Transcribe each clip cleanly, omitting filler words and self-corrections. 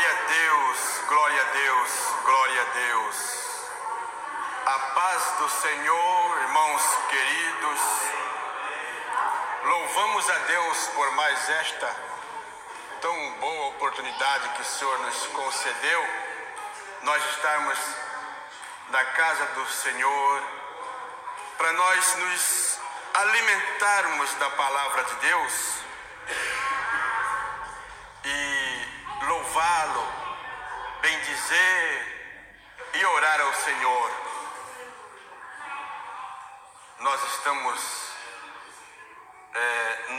Glória a Deus, glória a Deus, glória a Deus. A paz do Senhor, irmãos queridos. Louvamos a Deus por mais esta tão boa oportunidade que o Senhor nos concedeu. Nós estarmos na casa do Senhor, para nós nos alimentarmos da palavra de Deus e louvá-lo, bendizer e orar ao Senhor. Nós estamos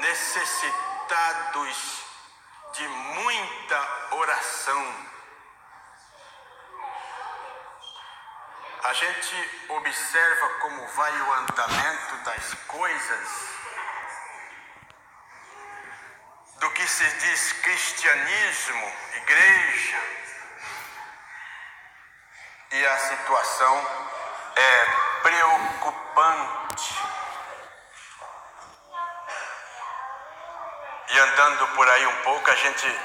necessitados de muita oração. A gente observa como vai o andamento das coisas, do que se diz cristianismo, igreja, e a situação é preocupante. E andando por aí um pouco, a gente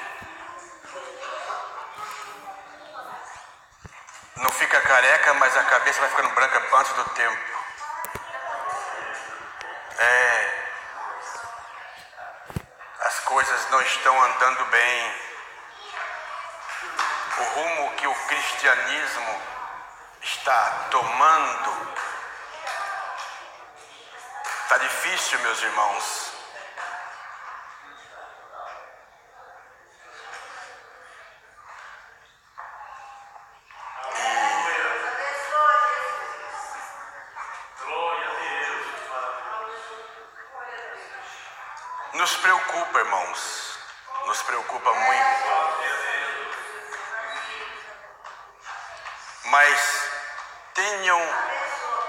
não fica careca, mas a cabeça vai ficando branca antes do tempo. As coisas não estão andando bem. O rumo que o cristianismo está tomando está difícil, meus irmãos. Nos preocupa, irmãos, nos preocupa muito. Mas tenham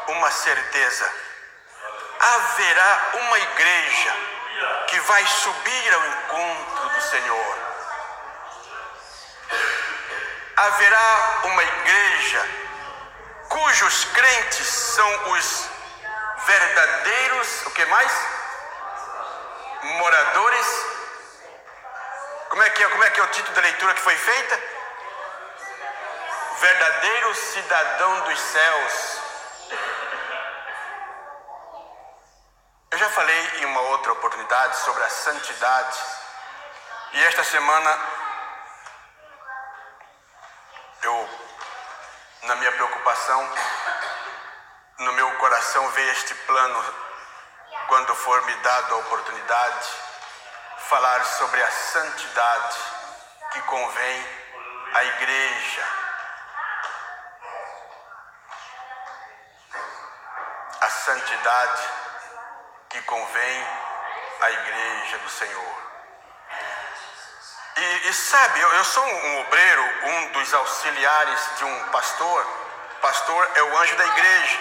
uma certeza: haverá uma igreja que vai subir ao encontro do Senhor. Haverá uma igreja cujos crentes são os verdadeiros, o que mais? Moradores. Como é que é o título da leitura que foi feita? Verdadeiro cidadão dos céus. Eu já falei em uma outra oportunidade sobre a santidade, e esta semana na minha preocupação, no meu coração veio este plano, quando for me dada a oportunidade, falar sobre a santidade que convém à igreja. A santidade que convém à igreja do Senhor. E sabe, eu sou um obreiro, um dos auxiliares de um pastor. Pastor é o anjo da igreja.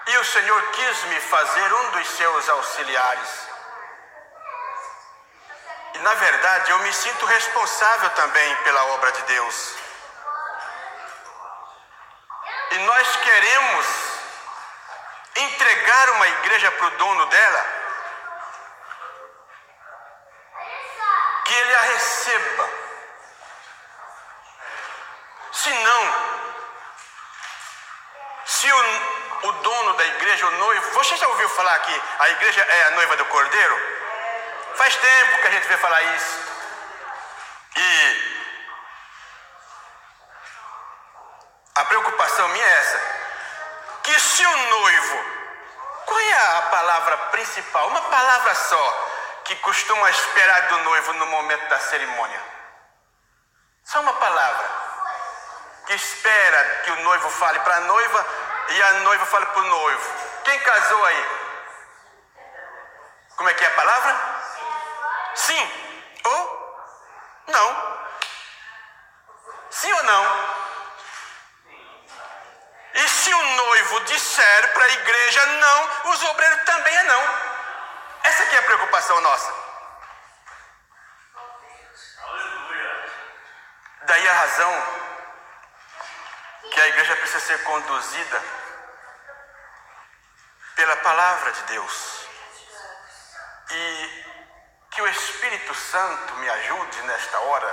E o Senhor quis me fazer um dos seus auxiliares. E na verdade eu me sinto responsável também pela obra de Deus. E nós queremos entregar uma igreja para o dono dela, que ele a receba. Se o dono da igreja, o noivo... Você já ouviu falar que a igreja é a noiva do Cordeiro? Faz tempo que a gente vê falar isso. E a preocupação minha é essa: que se o noivo... Qual é a palavra principal? Uma palavra só que costuma esperar do noivo no momento da cerimônia. Só uma palavra que espera que o noivo fale para a noiva e a noiva fale para o noivo. Quem casou aí? Como é que é a palavra? Sim ou não? Sim ou não? E se o noivo disser para a igreja não, os obreiros também é não. Essa aqui é a preocupação nossa. Daí a razão que a igreja precisa ser conduzida pela palavra de Deus. E Que o Espírito Santo me ajude nesta hora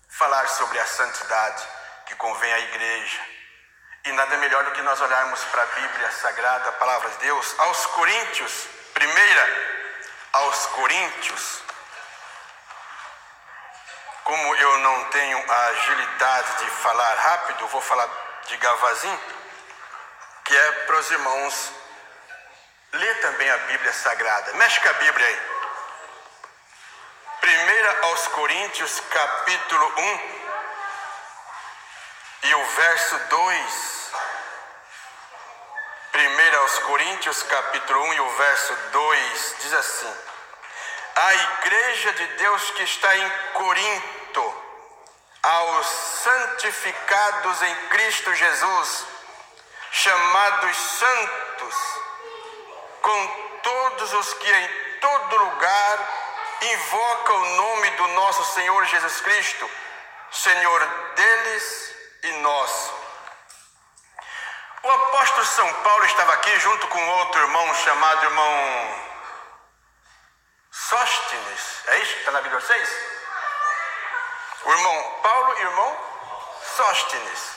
a falar sobre a santidade que convém à igreja. E nada melhor do que nós olharmos para a Bíblia Sagrada, a Palavra de Deus, aos Coríntios, aos Coríntios. Como eu não tenho a agilidade de falar rápido, vou falar de gavazinho, que é para os irmãos ler também a Bíblia Sagrada. Mexe com a Bíblia aí. 1 aos Coríntios, capítulo 1, e o verso 2. 1 aos Coríntios, capítulo 1 e o verso 2, diz assim: a igreja de Deus que está em Corinto, aos santificados em Cristo Jesus, chamados santos, com todos os que em todo lugar invocam o nome do nosso Senhor Jesus Cristo, Senhor deles e nosso. O apóstolo São Paulo estava aqui junto com outro irmão chamado irmão Sóstenes. É isso que está na Bíblia de vocês? O irmão Paulo e o irmão Sóstenes.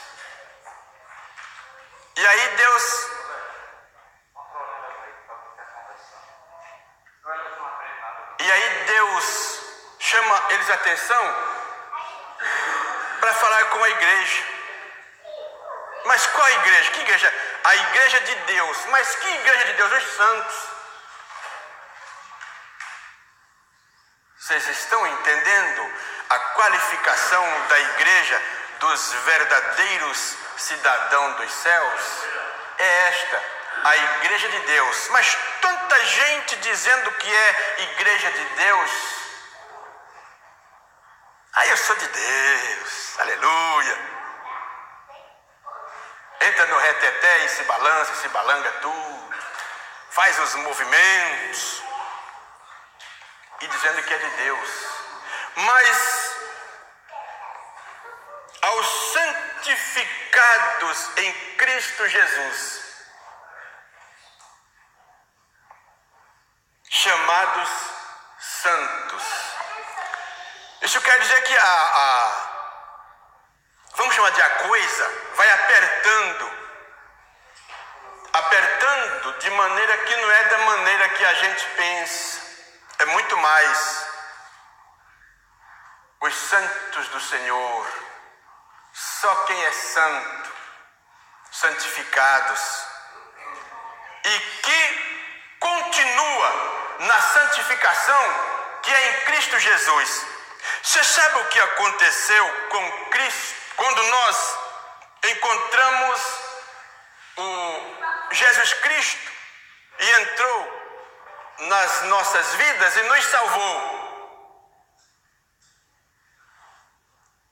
E aí Deus chama eles a atenção para falar com a igreja. Mas qual a igreja? Que igreja? A igreja de Deus. Mas que igreja de Deus? Os santos. Vocês estão entendendo a qualificação da igreja dos verdadeiros cidadãos dos céus? É esta, a igreja de Deus. Mas tanta gente dizendo que é igreja de Deus. Eu sou de Deus, aleluia. Entra no reteté e se balança, se balanga tudo. Faz os movimentos. E dizendo que é de Deus. Mas aos santificados em Cristo Jesus, chamados santos. Isso quer dizer que vamos chamar de a coisa, vai apertando de maneira que não é da maneira que a gente pensa. É muito mais. Os santos do Senhor, só quem é santo, santificados, e que continua na santificação que é em Cristo Jesus. Você sabe o que aconteceu com Cristo quando nós encontramos o Jesus Cristo e entrou nas nossas vidas e nos salvou?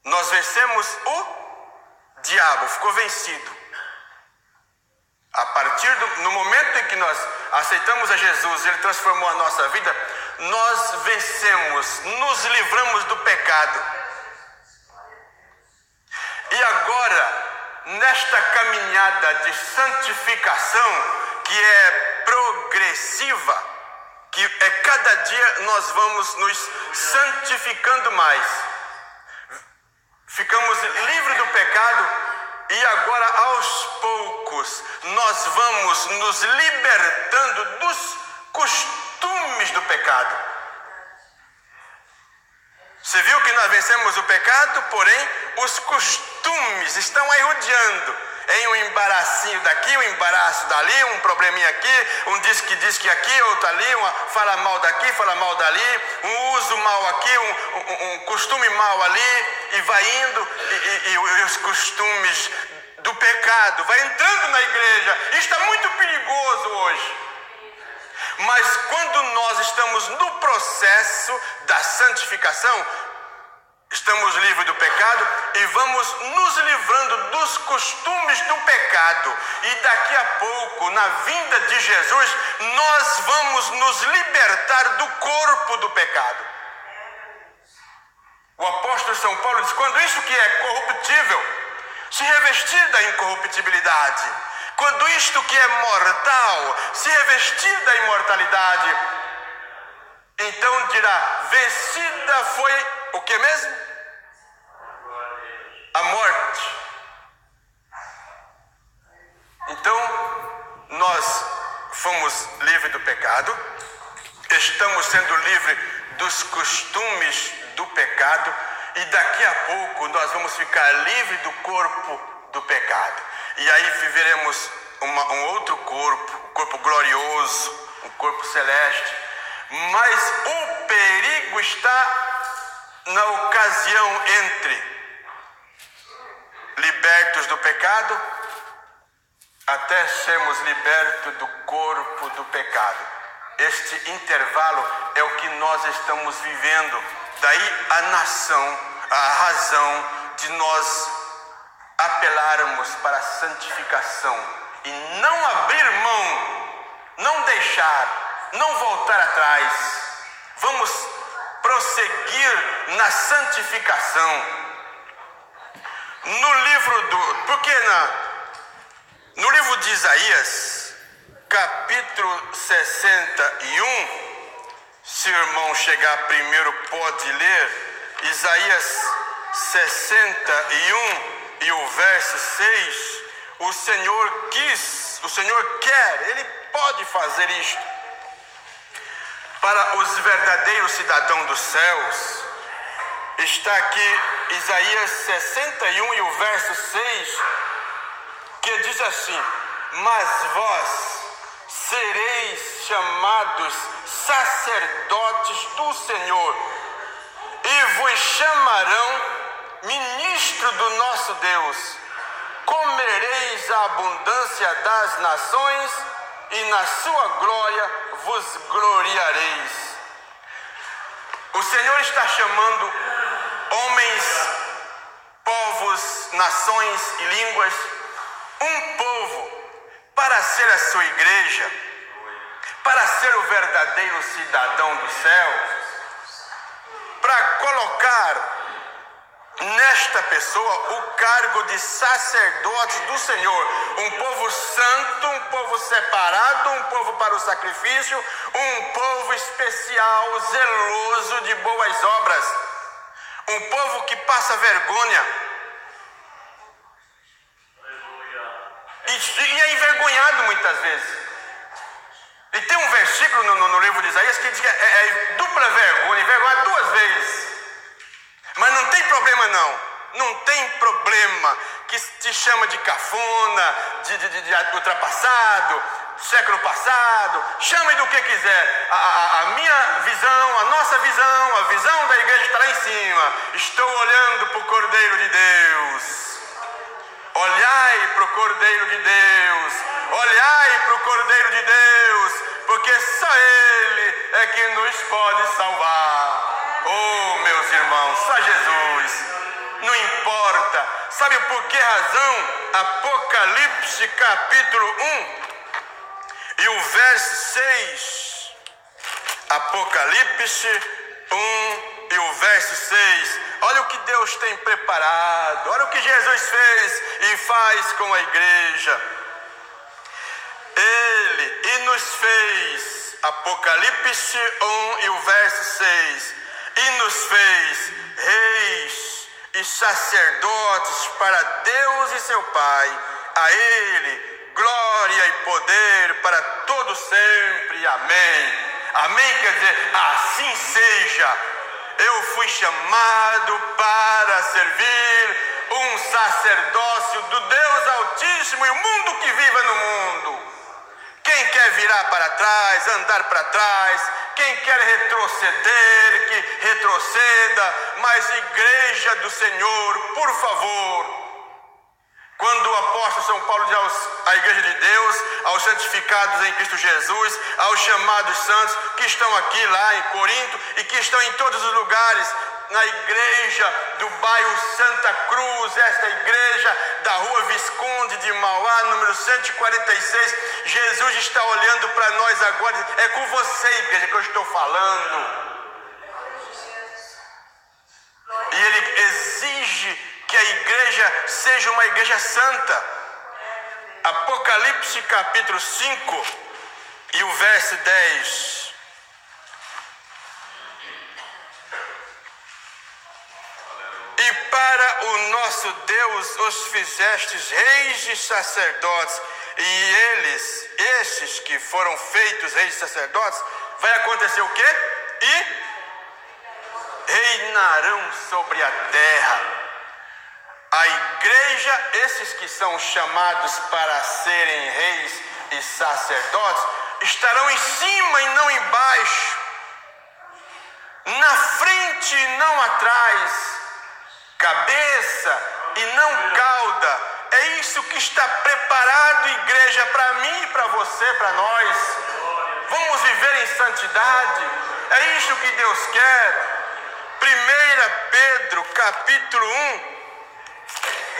Nós vencemos o diabo, ficou vencido. No momento em que nós aceitamos a Jesus, Ele transformou a nossa vida, nós vencemos, nos livramos do pecado. E agora, nesta caminhada de santificação, que é progressiva, que é cada dia nós vamos nos santificando mais. Ficamos livres do pecado e agora aos poucos nós vamos nos libertando dos costumes do pecado. Você viu que nós vencemos o pecado, porém os costumes estão aí rodeando. Em um embaracinho daqui, um embaraço dali, um probleminha aqui, um diz que aqui, outro ali, fala mal daqui, fala mal dali, um uso mal aqui, um costume mal ali, e vai indo, e os costumes do pecado vai entrando na igreja. Isso está muito perigoso hoje. Mas quando nós estamos no processo da santificação, estamos livres do pecado e vamos nos livrando dos costumes do pecado. E daqui a pouco, na vinda de Jesus, nós vamos nos libertar do corpo do pecado. O apóstolo São Paulo diz: quando isso que é corruptível se revestir da incorruptibilidade, quando isto que é mortal se revestir da imortalidade, Então dirá: vencida foi o que mesmo? A morte. Então, nós fomos livres do pecado, estamos sendo livres dos costumes do pecado, e daqui a pouco nós vamos ficar livres do corpo do pecado. E aí viveremos um outro corpo, um corpo glorioso, um corpo celeste. Mas o perigo está na ocasião entre libertos do pecado até sermos libertos do corpo do pecado. Este intervalo é o que nós estamos vivendo. Daí a razão de nós apelarmos para a santificação e não abrir mão, não deixar, não voltar atrás. Vamos prosseguir na santificação. No livro de Isaías, capítulo 61, se o irmão chegar primeiro pode ler, Isaías 61 e o verso 6, o Senhor quer, Ele pode fazer isto. Para os verdadeiros cidadãos dos céus, está aqui Isaías 61 e o verso 6, que diz assim: mas vós sereis chamados sacerdotes do Senhor, e vos chamarão ministro do nosso Deus. Comereis a abundância das nações, e na sua glória vos gloriareis. O Senhor está chamando homens, povos, nações e línguas, um povo, para ser a sua igreja, para ser o verdadeiro cidadão do céu, para colocar nesta pessoa o cargo de sacerdote do Senhor, um povo santo, um povo separado, um povo para o sacrifício, um povo especial, zeloso de boas obras, um povo que passa vergonha e é envergonhado muitas vezes. E tem um versículo no livro de Isaías que diz que é dupla vergonha, envergonha 2 vezes. Mas não tem problema não tem problema que te chama de cafona, de ultrapassado, século passado, chame do que quiser. A minha visão, a nossa visão, a visão da igreja está lá em cima. Estou olhando para o Cordeiro de Deus. Olhai para o Cordeiro de Deus, olhai para o Cordeiro de Deus, porque só Ele é que nos pode salvar. Oh, meus irmãos, só Jesus, não importa. Sabe por que razão? Apocalipse capítulo 1 e o verso 6. Apocalipse 1 e o verso 6. Olha o que Deus tem preparado, olha o que Jesus fez e faz com a igreja. Ele nos fez, Apocalipse 1 e o verso 6, e nos fez reis e sacerdotes para Deus e seu Pai. A Ele glória e poder para todo sempre. Amém. Amém quer dizer, assim seja. Eu fui chamado para servir um sacerdócio do Deus Altíssimo e o mundo que viva no mundo. Quem quer virar para trás, andar para trás, quem quer retroceder, que retroceda, mas igreja do Senhor, por favor. Quando o apóstolo São Paulo diz à igreja de Deus, aos santificados em Cristo Jesus, aos chamados santos que estão aqui, lá em Corinto, e que estão em todos os lugares, na igreja do bairro Santa Cruz, esta igreja da rua Visconde de Mauá, número 146, Jesus está olhando para nós agora, é com você, igreja, que eu estou falando. E Ele exige que a igreja seja uma igreja santa. Apocalipse capítulo 5 e o verso 10. para o nosso Deus os fizestes reis e sacerdotes, e estes que foram feitos reis e sacerdotes, vai acontecer o quê? E reinarão sobre a terra. A igreja, esses que são chamados para serem reis e sacerdotes, estarão em cima e não embaixo, na frente e não atrás, cabeça e não cauda. É isso que está preparado, igreja, para mim e para você, para nós. Vamos viver em santidade. É isso que Deus quer. 1 Pedro, capítulo 1,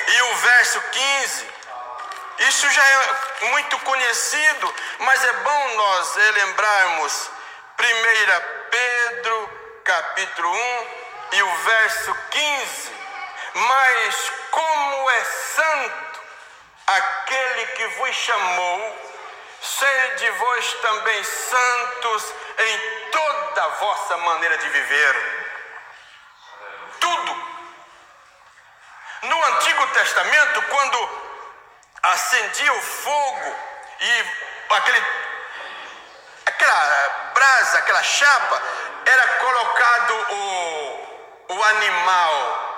e o verso 15. Isso já é muito conhecido, mas é bom nós relembrarmos. 1 Pedro, capítulo 1, e o verso 15. Mas como é santo aquele que vos chamou, sede vós também santos em toda a vossa maneira de viver. Tudo. No Antigo Testamento, quando acendia o fogo e aquela brasa, aquela chapa, era colocado o animal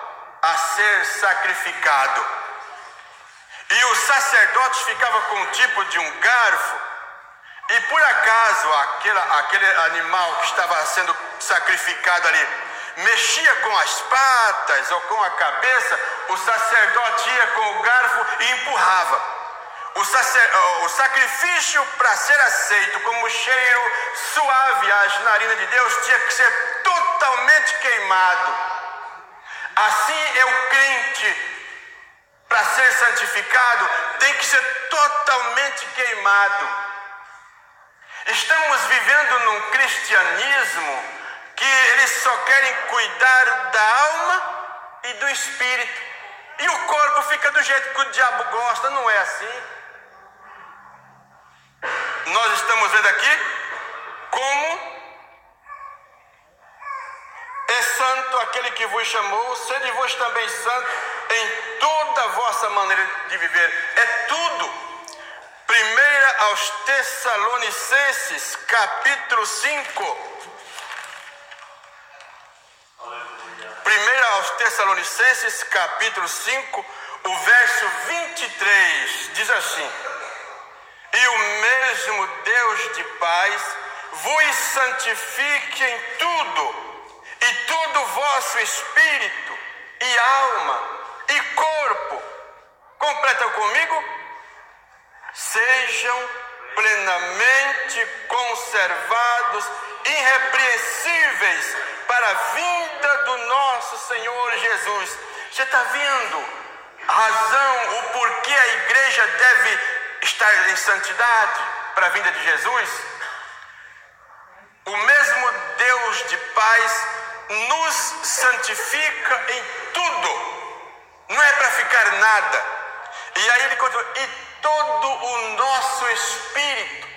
a ser sacrificado. E os sacerdotes ficavam com um tipo de um garfo, e por acaso aquele animal que estava sendo sacrificado ali mexia com as patas ou com a cabeça, o sacerdote ia com o garfo e empurrava. O sacrifício, para ser aceito como cheiro suave às narinas de Deus, tinha que ser totalmente queimado. Assim é o crente, para ser santificado, tem que ser totalmente queimado. Estamos vivendo num cristianismo que eles só querem cuidar da alma e do espírito, e o corpo fica do jeito que o diabo gosta. Não é assim. Nós estamos vendo aqui como é santo aquele que vos chamou, sede vós também santo em toda a vossa maneira de viver. É tudo. 1 aos Tessalonicenses, capítulo 5. 1 aos Tessalonicenses, capítulo 5, o verso 23, diz assim: e o mesmo Deus de paz vos santifique em tudo, e todo o vosso espírito, e alma, e corpo, completa comigo, sejam plenamente conservados, irrepreensíveis, para a vinda do nosso Senhor Jesus. Você está vendo a razão, o porquê a igreja deve estar em santidade para a vinda de Jesus? O mesmo Deus de paz nos santifica em tudo. Não é para ficar nada. E aí ele continua: e todo o nosso espírito,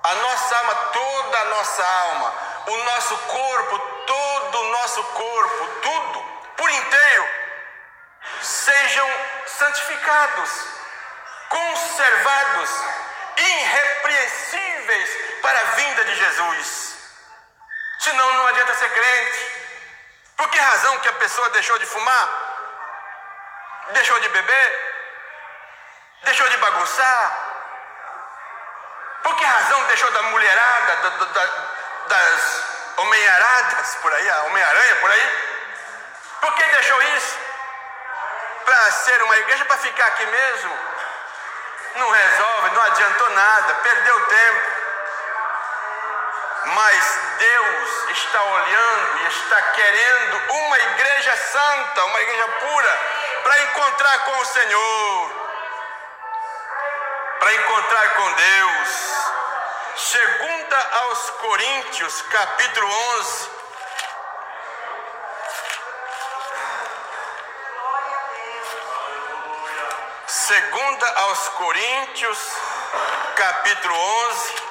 a nossa alma, toda a nossa alma, o nosso corpo, todo o nosso corpo, tudo, por inteiro, sejam santificados, conservados, irrepreensíveis para a vinda de Jesus. Senão não adianta ser crente. Por que razão que a pessoa deixou de fumar? Deixou de beber? Deixou de bagunçar? Por que razão deixou da mulherada, das homem-aradas por aí, a Homem-Aranha por aí? Por que deixou isso? Para ser uma igreja, para ficar aqui mesmo? Não resolve, não adiantou nada, perdeu tempo. Mas Deus está olhando e está querendo uma igreja santa, uma igreja pura, para encontrar com o Senhor, para encontrar com Deus. 2 aos Coríntios, capítulo 11. Segunda aos Coríntios, capítulo 11.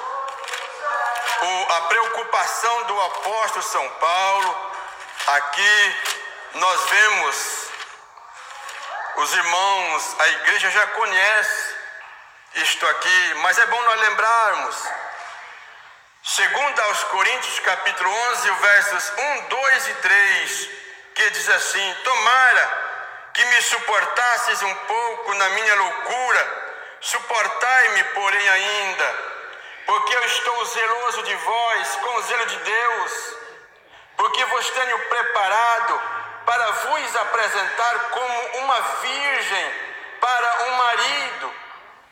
A preocupação do apóstolo São Paulo. Aqui nós vemos Os irmãos, a igreja já conhece isto aqui, mas é bom nós lembrarmos. Segundo aos Coríntios, capítulo 11, versos 1, 2 e 3, que diz assim: tomara que me suportasseis um pouco na minha loucura, suportai-me, porém, ainda, porque eu estou zeloso de vós, com o zelo de Deus, porque vos tenho preparado para vos apresentar como uma virgem para um marido,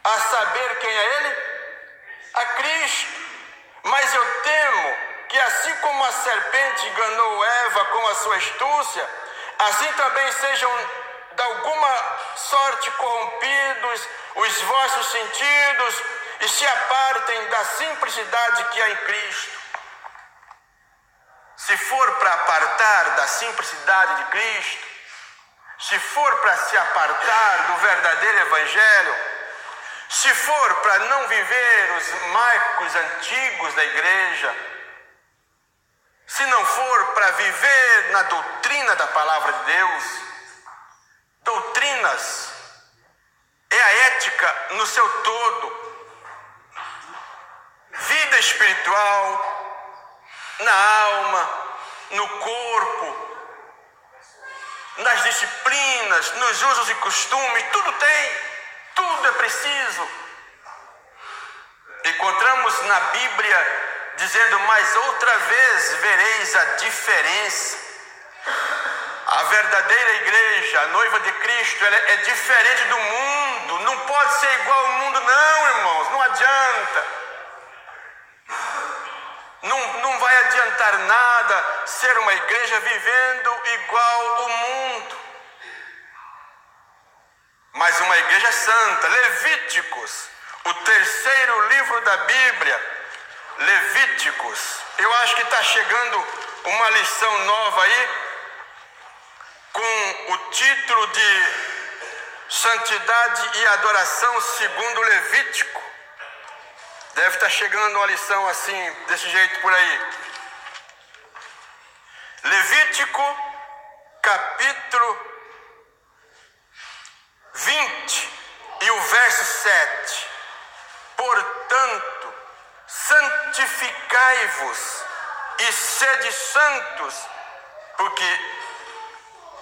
a saber quem é ele? A Cristo. Mas eu temo que assim como a serpente enganou Eva com a sua astúcia, assim também sejam de alguma sorte corrompidos os vossos sentidos e se apartem da simplicidade que há em Cristo. Se for para apartar da simplicidade de Cristo, se for para se apartar do verdadeiro evangelho, se for para não viver os marcos antigos da igreja, se não for para viver na doutrina da palavra de Deus, doutrinas é a ética no seu todo, vida espiritual, na alma, no corpo, nas disciplinas, nos usos e costumes, tudo tem. Tudo é preciso. Encontramos na Bíblia dizendo: mas outra vez vereis a diferença. A verdadeira igreja, a noiva de Cristo, ela é diferente do mundo. Não pode ser igual ao mundo, não, irmãos. Não adianta. Não vai adiantar nada ser uma igreja vivendo igual ao mundo. Mas uma igreja santa. Levíticos, o terceiro livro da Bíblia, Levíticos. Eu acho que está chegando uma lição nova aí, com o título de Santidade e Adoração segundo Levítico. Deve estar chegando uma lição assim, desse jeito por aí. Levítico, capítulo 20 e o verso 7. Portanto, santificai-vos e sede santos, porque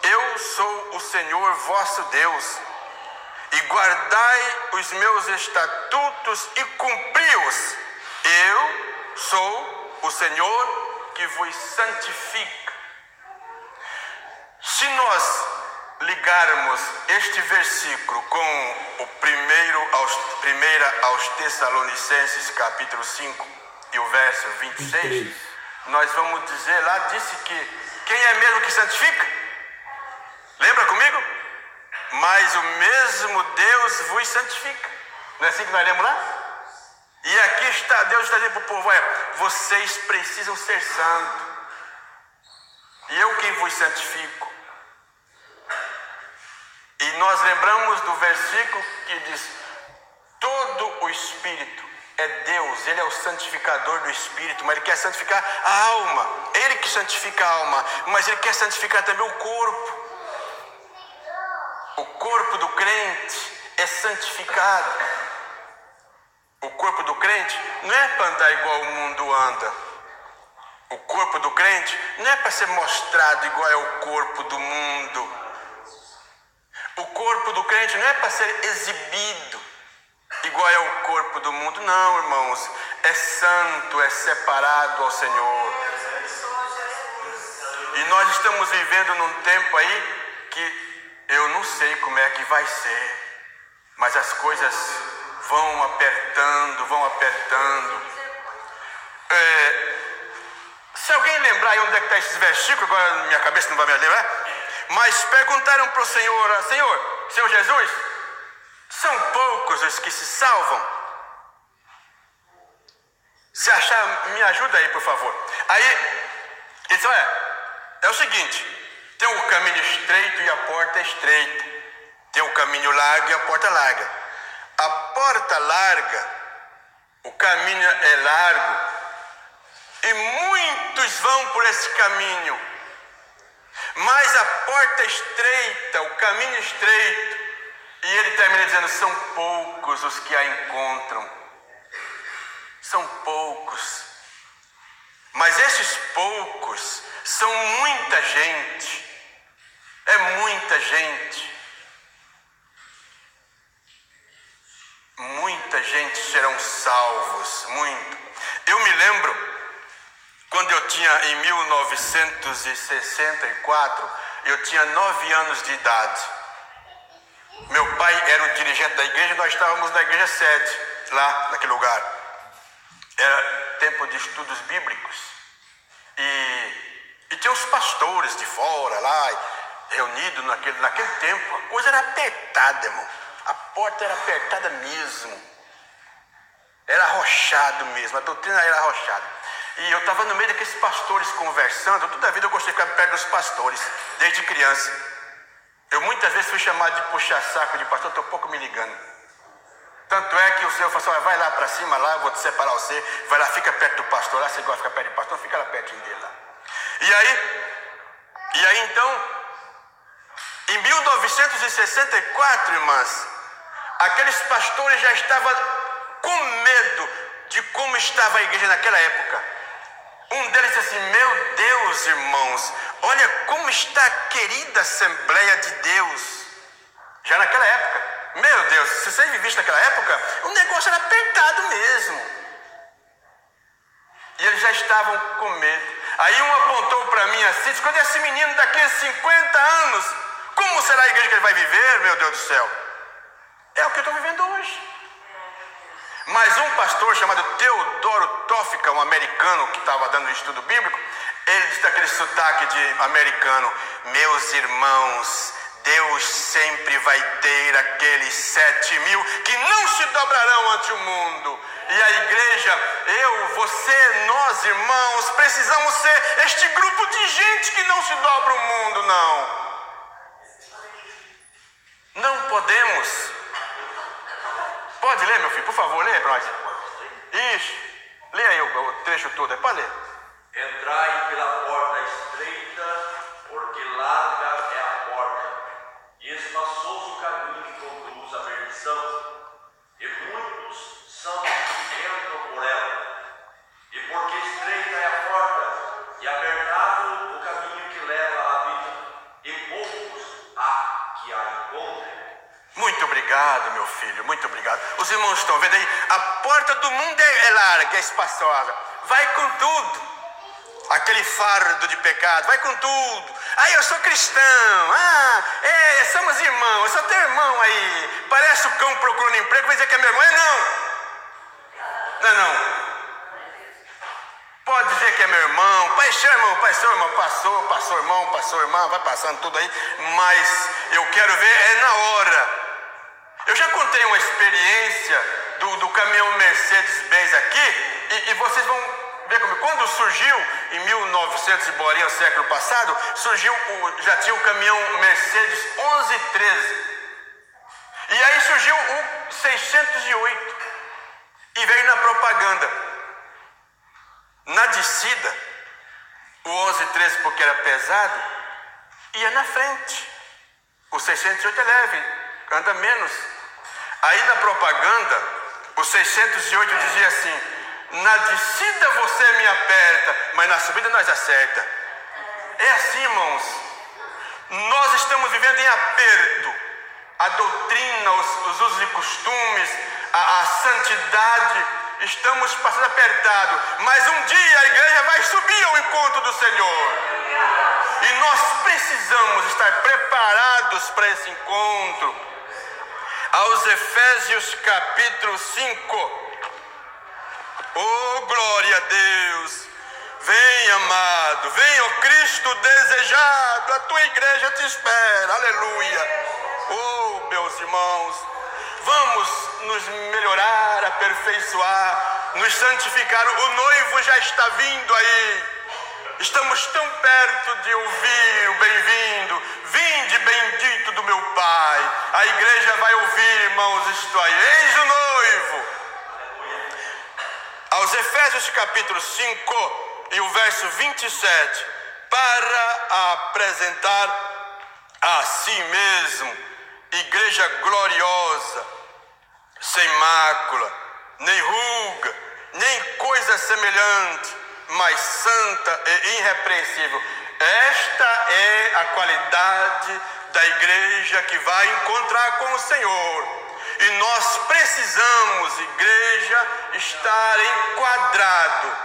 eu sou o Senhor vosso Deus, e guardai os meus estatutos e cumpri-os. Eu sou o Senhor que vos santifica. Se nós ligarmos este versículo com o primeira aos Tessalonicenses, capítulo 5 e o verso 26, nós vamos dizer, lá disse que quem é mesmo que santifica? Lembra comigo? Mas o mesmo Deus vos santifica. Não é assim que nós lemos lá? E aqui está, Deus está dizendo para o povo: olha, vocês precisam ser santos, e eu quem vos santifico. E nós lembramos do versículo que diz: todo o Espírito é Deus, Ele é o santificador do Espírito, mas Ele quer santificar a alma. Ele que santifica a alma, mas Ele quer santificar também o corpo. O corpo do crente é santificado. O corpo do crente não é para andar igual o mundo anda. O corpo do crente não é para ser mostrado igual é o corpo do mundo. O corpo do crente não é para ser exibido igual é o corpo do mundo. Não, irmãos. É santo, é separado ao Senhor. E nós estamos vivendo num tempo aí que eu não sei como é que vai ser, mas as coisas vão apertando, Se alguém lembrar aí onde é que está esses versículos, agora minha cabeça não vai me lembrar, mas perguntaram para o Senhor: Senhor Jesus, são poucos os que se salvam? Se achar, me ajuda aí, por favor. Aí, isso é o seguinte: tem o caminho estreito e a porta estreita. Tem o caminho largo e a porta larga. A porta larga, o caminho é largo, e muitos vão por esse caminho. mas a porta estreita, o caminho estreito. E ele termina dizendo: são poucos os que a encontram. São poucos. Mas esses poucos são muita gente. É muita gente. Muita gente serão salvos, muito. Eu me lembro, quando eu tinha, em 1964, eu tinha 9 anos de idade. Meu pai era o dirigente da igreja, nós estávamos na igreja sede, lá naquele lugar. Era tempo de estudos bíblicos. E tinha os pastores de fora lá, reunidos naquele tempo. A coisa era apertada, irmão. A porta era apertada mesmo. Era arrochado mesmo, a doutrina era arrochada. E eu estava no meio daqueles pastores conversando. Toda a vida eu gostei de ficar perto dos pastores, desde criança. Eu muitas vezes fui chamado de puxar saco de pastor, estou pouco me ligando. Tanto é que o Senhor falou assim: vai lá para cima, lá eu vou te separar você. Vai lá, fica perto do pastor, lá você gosta de ficar perto do pastor, fica lá pertinho dele lá. E aí então, em 1964, irmãs, aqueles pastores já estavam com medo de como estava a igreja naquela época. Um deles disse assim: meu Deus, irmãos, olha como está a querida Assembleia de Deus. Já naquela época. Meu Deus, se vocês vivessem naquela época, o negócio era apertado mesmo. E eles já estavam com medo. Aí um apontou para mim assim: disse, quando esse menino daqui a 50 anos, como será a igreja que ele vai viver, meu Deus do céu? É o que eu estou vivendo hoje. Mas um pastor chamado Teodoro Tófica, um americano que estava dando estudo bíblico, ele disse daquele sotaque de americano: meus irmãos, Deus sempre vai ter aqueles 7.000 que não se dobrarão ante o mundo. E a igreja, eu, você, nós irmãos, precisamos ser este grupo de gente que não se dobra o mundo, não. Não podemos. Pode ler, meu filho, por favor, leia para nós. Isso, leia aí o trecho todo, é para ler. Entrai pela porta estreita, porque larga é a porta, e espaçoso o caminho que conduz à perdição, e muitos são os que entram por ela. E porque estreita é a porta, e apertado o caminho que leva à vida, e poucos há que a encontrem. Muito obrigado, meu filho, muito obrigado. Os irmãos estão vendo aí, a porta do mundo é larga, é espaçosa. Vai com tudo. Aquele fardo de pecado, vai com tudo. Eu sou cristão. Somos irmãos, eu só tenho irmão aí. Parece o cão procurando emprego, vai dizer que é meu irmão. Não. Pode dizer que é meu irmão, paixão, irmão, passou, irmão, vai passando tudo aí. Mas eu quero ver na hora. Eu já contei uma experiência do caminhão Mercedes-Benz aqui, e vocês vão ver comigo. Quando surgiu, em 1900 e bolinha, século passado, já tinha o caminhão Mercedes 1113. E aí surgiu o 608, e veio na propaganda. Na descida, o 1113, porque era pesado, ia na frente. O 608 é leve, anda menos. Aí na propaganda, o 608 dizia assim: na descida você me aperta, mas na subida nós acerta. É assim, irmãos. Nós estamos vivendo em aperto. A doutrina, os usos e costumes, a santidade, estamos passando apertado. Mas um dia a igreja vai subir ao encontro do Senhor. E nós precisamos estar preparados para esse encontro. Aos Efésios capítulo 5. Oh, glória a Deus. Vem, amado, vem, ó Cristo desejado, a tua igreja te espera, aleluia. Oh, meus irmãos, vamos nos melhorar, aperfeiçoar, nos santificar. O noivo já está vindo aí. Estamos tão perto de ouvir o bem-vindo. Vinde, bendito do meu Pai. A igreja vai ouvir, irmãos, isto aí. Eis o noivo. Aos Efésios capítulo 5 e o verso 27, para apresentar a si mesmo igreja gloriosa, sem mácula, nem ruga, nem coisa semelhante, mas santa e irrepreensível. Esta é a qualidade da igreja que vai encontrar com o Senhor. E nós precisamos, igreja, estar enquadrado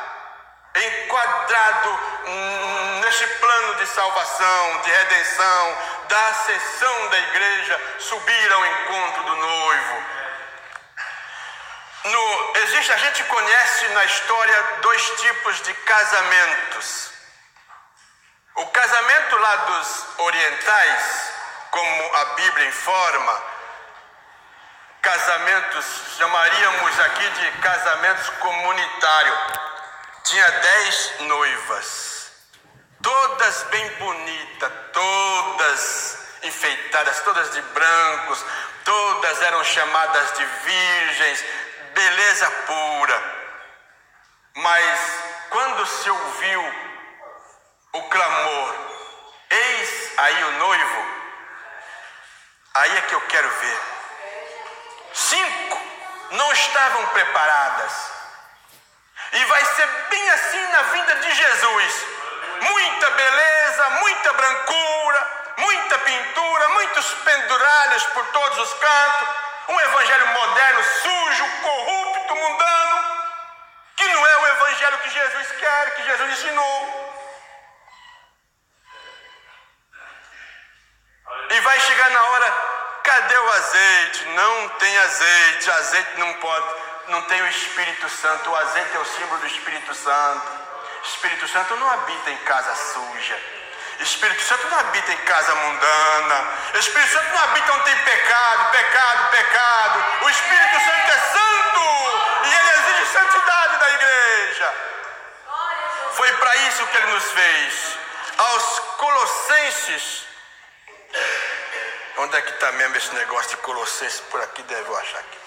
neste plano de salvação, de redenção, da ascensão da igreja, subir ao encontro do noivo. A gente conhece na história 2 tipos de casamentos. O casamento lá dos orientais, como a Bíblia informa, casamentos, chamaríamos aqui de casamentos comunitários. Tinha 10 noivas, todas bem bonitas, todas enfeitadas, todas de brancos, todas eram chamadas de virgens, beleza pura. Mas quando se ouviu o clamor, eis aí o noivo, aí é que eu quero ver. 5 não estavam preparadas. E vai ser bem assim na vinda de Jesus. Muita beleza, muita brancura, muita pintura, muitos penduralhos por todos os cantos. Um evangelho moderno, sujo, corrupto, mundano, que não é o evangelho que Jesus quer, que Jesus ensinou. E vai chegar na hora, cadê o azeite? Não tem azeite, azeite não pode, não tem o Espírito Santo. O azeite é o símbolo do Espírito Santo. O Espírito Santo não habita em casa suja. O Espírito Santo não habita em casa mundana. O Espírito Santo não habita onde tem pecado. O Espírito Santo é santo e ele exige santidade da igreja. Foi para isso que ele nos fez. Aos Colossenses, onde é que está mesmo esse negócio de Colossenses? Por aqui deve eu achar aqui.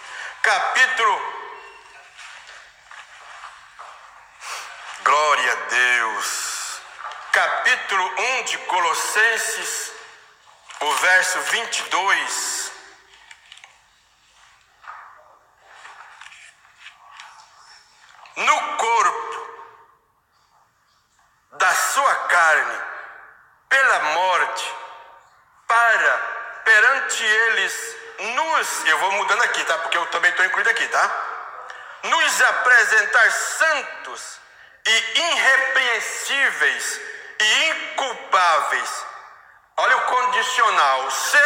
Glória a Deus. Capítulo 1 de Colossenses, o verso 22. No corpo da sua carne, pela morte, para perante eles eu vou mudando aqui, tá? Porque eu também estou incluído aqui, tá? Nos apresentar santos e irrepreensíveis e inculpáveis. Olha o condicional. Se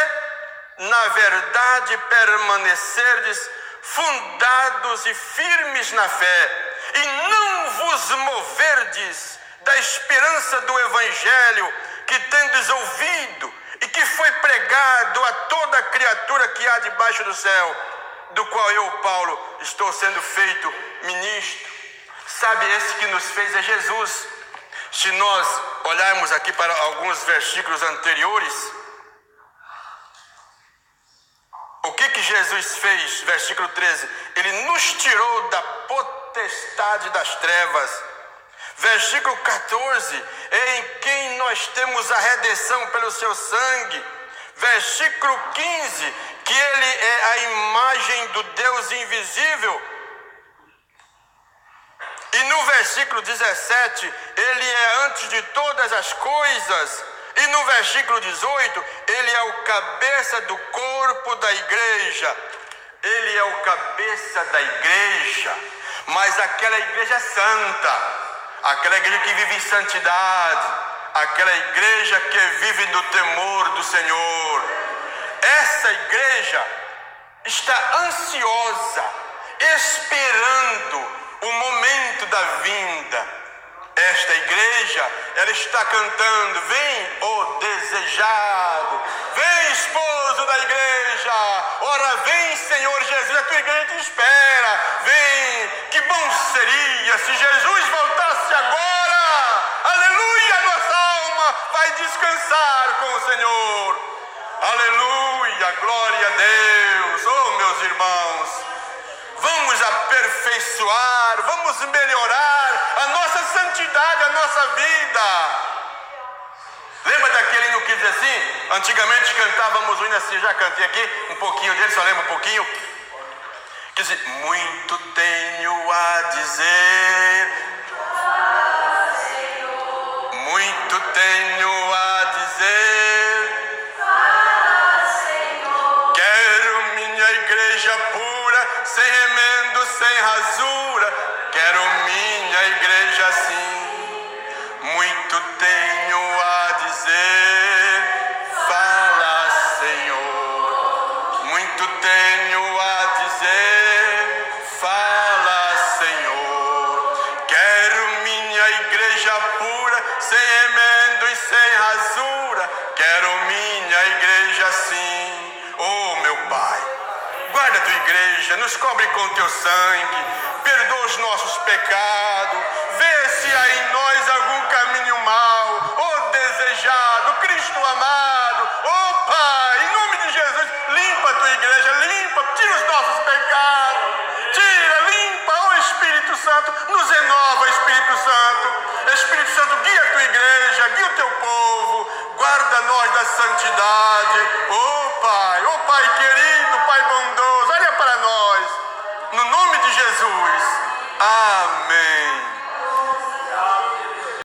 na verdade permanecerdes fundados e firmes na fé, e não vos moverdes da esperança do evangelho que tendes ouvido e que foi pregado a toda criatura que há debaixo do céu, do qual eu, Paulo, estou sendo feito ministro. Sabe, esse que nos fez é Jesus. Se nós olharmos aqui para alguns versículos anteriores, o que Jesus fez? Versículo 13, ele nos tirou da potestade das trevas. Versículo 14, em quem nós temos a redenção pelo seu sangue. Versículo 15, que ele é a imagem do Deus invisível. E no versículo 17, ele é antes de todas as coisas. E no versículo 18, ele é o cabeça do corpo da igreja. Ele é o cabeça da igreja, mas aquela igreja santa, aquela igreja que vive em santidade, aquela igreja que vive no temor do Senhor. Essa igreja está ansiosa, esperando o momento da vinda. Esta igreja, ela está cantando: vem, ó desejado, vem, esposo da igreja, ora vem, Senhor Jesus, a tua igreja te espera, vem. Que bom seria se Jesus voltasse agora, aleluia, nossa alma vai descansar com o Senhor, aleluia, glória a Deus. Oh, meus irmãos, vamos aperfeiçoar, vamos melhorar a nossa santidade, a nossa vida. diz assim, antigamente cantávamos o hino assim, já cantei aqui, um pouquinho dele, só lembro um pouquinho. Que diz, muito tenho a dizer, muito tenho a dizer, quero minha igreja pura, sem remendo, sem rasura, quero minha igreja assim, muito tenho a dizer, fala Senhor, muito tenho a dizer, fala Senhor, quero minha igreja pura, sem remendo e sem rasura, quero minha igreja assim, oh meu Pai, guarda a tua igreja, nos cobre com teu sangue, perdoa os nossos pecados, vê se há em nós algum caminho mau, oh desejado, Cristo amado, oh Pai, em nome de Jesus, limpa a tua igreja, limpa, tira os nossos pecados, tira, limpa, oh Espírito Santo, nos renova, Espírito Santo, guia a tua igreja, guia o teu povo, guarda nós da sangue